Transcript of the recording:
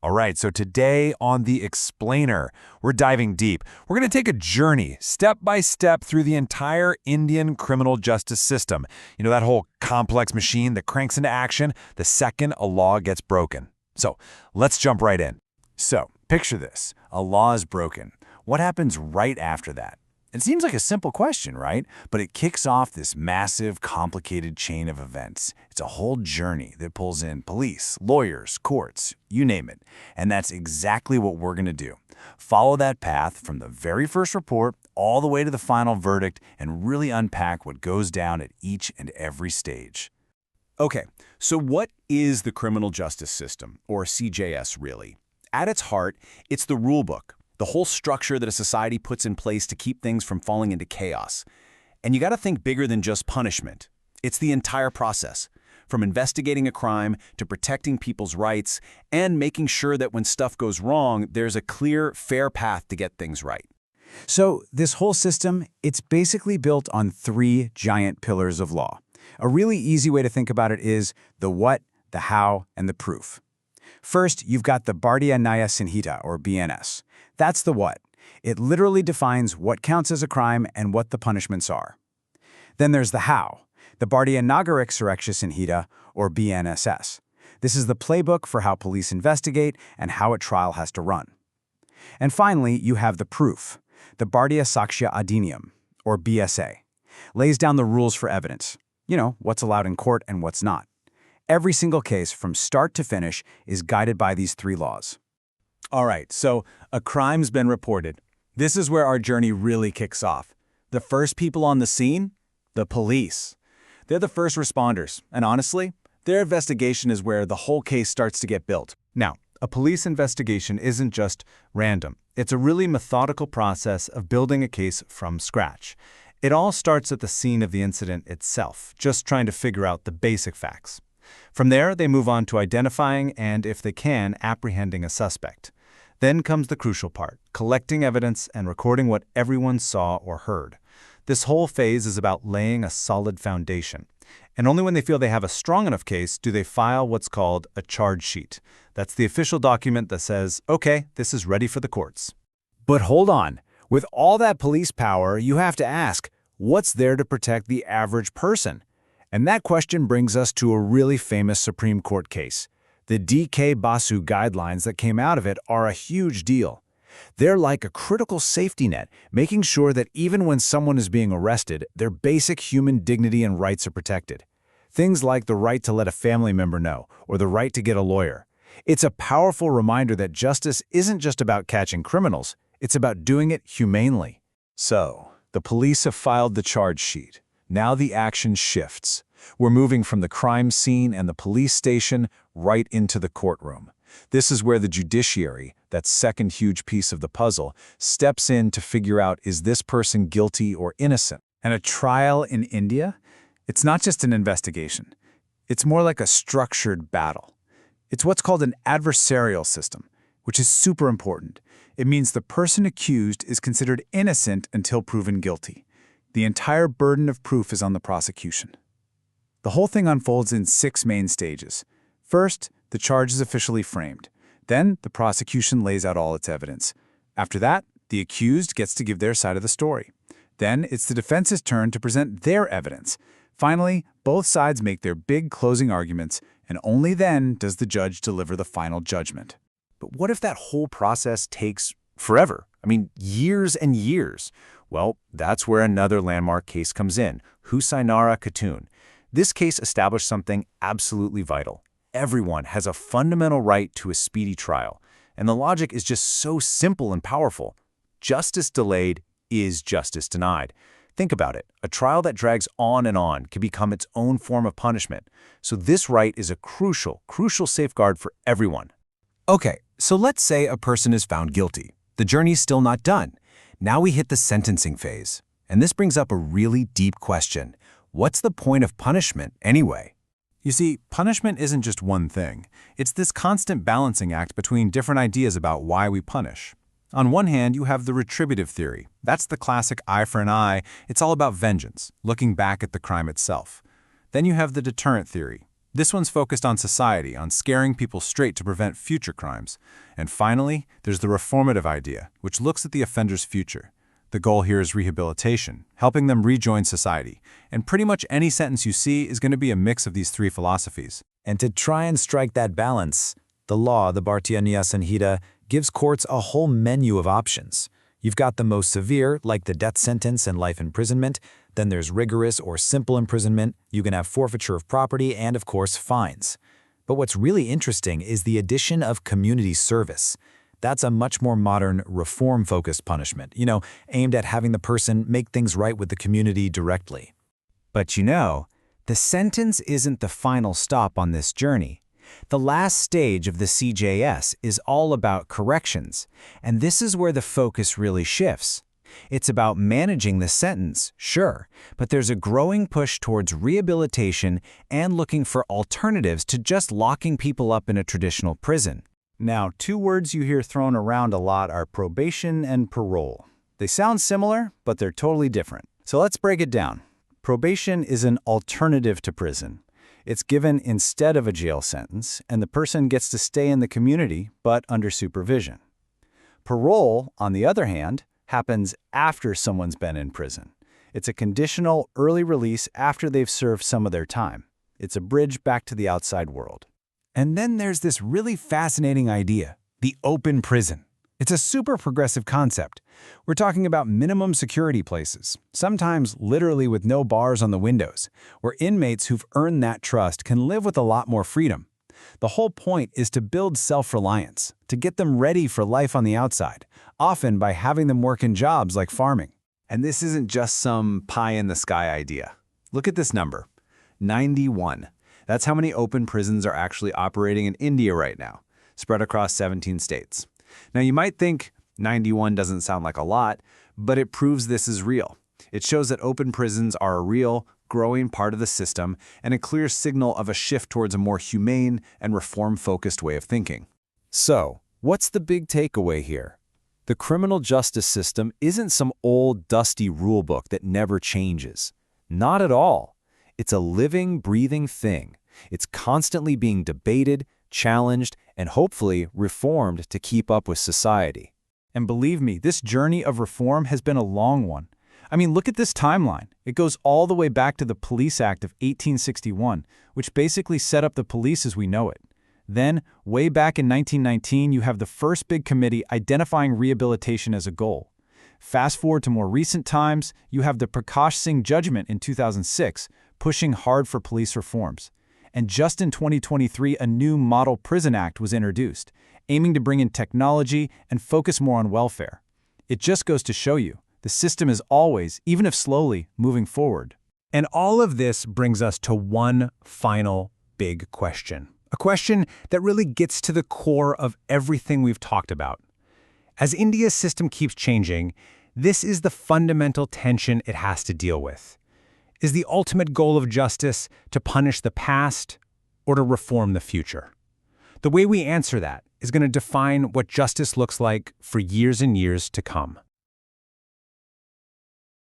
All right, so today on The Explainer, we're diving deep. We're going to take a journey, step by step, through the entire Indian criminal justice system. You know, that whole complex machine that cranks into action the second a law gets broken. So let's jump right in. So, picture this. A law is broken. What happens right after that? It seems like a simple question, right? But it kicks off this massive, complicated chain of events. It's a whole journey that pulls in police, lawyers, courts, you name it. And that's exactly what we're going to do. Follow that path from the very first report all the way to the final verdict and really unpack what goes down at each and every stage. Okay, so what is the criminal justice system, or CJS really? At its heart, it's the rule book, the whole structure that a society puts in place to keep things from falling into chaos. And you got to think bigger than just punishment. It's the entire process, from investigating a crime to protecting people's rights and making sure that when stuff goes wrong, there's a clear, fair path to get things right. So, this whole system, it's basically built on three giant pillars of law. A really easy way to think about it is the what, the how, and the proof. First, you've got the Bharatiya Nyaya Sanhita, or BNS. That's the what. It literally defines what counts as a crime and what the punishments are. Then there's the how, the Bharatiya Nagarik Suraksha Sanhita, or BNSS. This is the playbook for how police investigate and how a trial has to run. And finally, you have the proof, the Bharatiya Sakshya Adhiniyam, or BSA. Lays down the rules for evidence. You know, what's allowed in court and what's not. Every single case, from start to finish, is guided by these three laws. All right, so a crime's been reported. This is where our journey really kicks off. The first people on the scene? The police. They're the first responders, and honestly, their investigation is where the whole case starts to get built. Now, a police investigation isn't just random. It's a really methodical process of building a case from scratch. It all starts at the scene of the incident itself, just trying to figure out the basic facts. From there, they move on to identifying and, if they can, apprehending a suspect. Then comes the crucial part, collecting evidence and recording what everyone saw or heard. This whole phase is about laying a solid foundation. And only when they feel they have a strong enough case do they file what's called a charge sheet. That's the official document that says, okay, this is ready for the courts. But hold on. With all that police power, you have to ask, what's there to protect the average person? And that question brings us to a really famous Supreme Court case. The D.K. Basu guidelines that came out of it are a huge deal. They're like a critical safety net, making sure that even when someone is being arrested, their basic human dignity and rights are protected. Things like the right to let a family member know, or the right to get a lawyer. It's a powerful reminder that justice isn't just about catching criminals, it's about doing it humanely. So, the police have filed the charge sheet. Now the action shifts. We're moving from the crime scene and the police station right into the courtroom. This is where the judiciary, that second huge piece of the puzzle, steps in to figure out, is this person guilty or innocent? And a trial in India? It's not just an investigation. It's more like a structured battle. It's what's called an adversarial system, which is super important. It means the person accused is considered innocent until proven guilty. The entire burden of proof is on the prosecution. The whole thing unfolds in 6 main stages. First, the charge is officially framed. Then, the prosecution lays out all its evidence. After that, the accused gets to give their side of the story. Then, it's the defense's turn to present their evidence. Finally, both sides make their big closing arguments, and only then does the judge deliver the final judgment. But what if that whole process takes forever? I mean, years and years. Well, that's where another landmark case comes in, Husainara Khatun. This case established something absolutely vital. Everyone has a fundamental right to a speedy trial, and the logic is just so simple and powerful. Justice delayed is justice denied. Think about it. A trial that drags on and on can become its own form of punishment. So this right is a crucial safeguard for everyone. Okay, so let's say a person is found guilty. The journey's still not done. Now we hit the sentencing phase. And this brings up a really deep question. What's the point of punishment anyway? You see, punishment isn't just one thing. It's this constant balancing act between different ideas about why we punish. On one hand, you have the retributive theory. That's the classic eye for an eye. It's all about vengeance, looking back at the crime itself. Then you have the deterrent theory. This one's focused on society, on scaring people straight to prevent future crimes. And finally, there's the reformative idea, which looks at the offender's future. The goal here is rehabilitation, helping them rejoin society. And pretty much any sentence you see is going to be a mix of these three philosophies. And to try and strike that balance, the law, the Bharatiya Nyaya Sanhita, gives courts a whole menu of options. You've got the most severe, like the death sentence and life imprisonment. Then there's rigorous or simple imprisonment. You can have forfeiture of property and, of course, fines. But what's really interesting is the addition of community service. That's a much more modern, reform-focused punishment, aimed at having the person make things right with the community directly. But the sentence isn't the final stop on this journey. The last stage of the CJS is all about corrections, and this is where the focus really shifts. It's about managing the sentence, sure, but there's a growing push towards rehabilitation and looking for alternatives to just locking people up in a traditional prison. Now, two words you hear thrown around a lot are probation and parole. They sound similar, but they're totally different. So let's break it down. Probation is an alternative to prison. It's given instead of a jail sentence, and the person gets to stay in the community, but under supervision. Parole, on the other hand, happens after someone's been in prison. It's a conditional early release after they've served some of their time. It's a bridge back to the outside world. And then there's this really fascinating idea, the open prison. It's a super progressive concept. We're talking about minimum security places, sometimes literally with no bars on the windows, where inmates who've earned that trust can live with a lot more freedom. The whole point is to build self-reliance, to get them ready for life on the outside, often by having them work in jobs like farming. And this isn't just some pie-in-the-sky idea. Look at this number, 91. That's how many open prisons are actually operating in India right now, spread across 17 states. Now, you might think 91 doesn't sound like a lot, but it proves this is real. It shows that open prisons are a real, growing part of the system and a clear signal of a shift towards a more humane and reform-focused way of thinking. So, what's the big takeaway here? The criminal justice system isn't some old, dusty rulebook that never changes. Not at all. It's a living, breathing thing. It's constantly being debated, challenged, and hopefully reformed to keep up with society. And believe me, this journey of reform has been a long one. I mean, look at this timeline. It goes all the way back to the Police Act of 1861, which basically set up the police as we know it. Then, way back in 1919, you have the first big committee identifying rehabilitation as a goal. Fast forward to more recent times, you have the Prakash Singh judgment in 2006, pushing hard for police reforms. And just in 2023, a new Model Prison Act was introduced, aiming to bring in technology and focus more on welfare. It just goes to show you, the system is always, even if slowly, moving forward. And all of this brings us to one final big question. A question that really gets to the core of everything we've talked about. As India's system keeps changing, this is the fundamental tension it has to deal with. Is the ultimate goal of justice to punish the past or to reform the future? The way we answer that is going to define what justice looks like for years and years to come.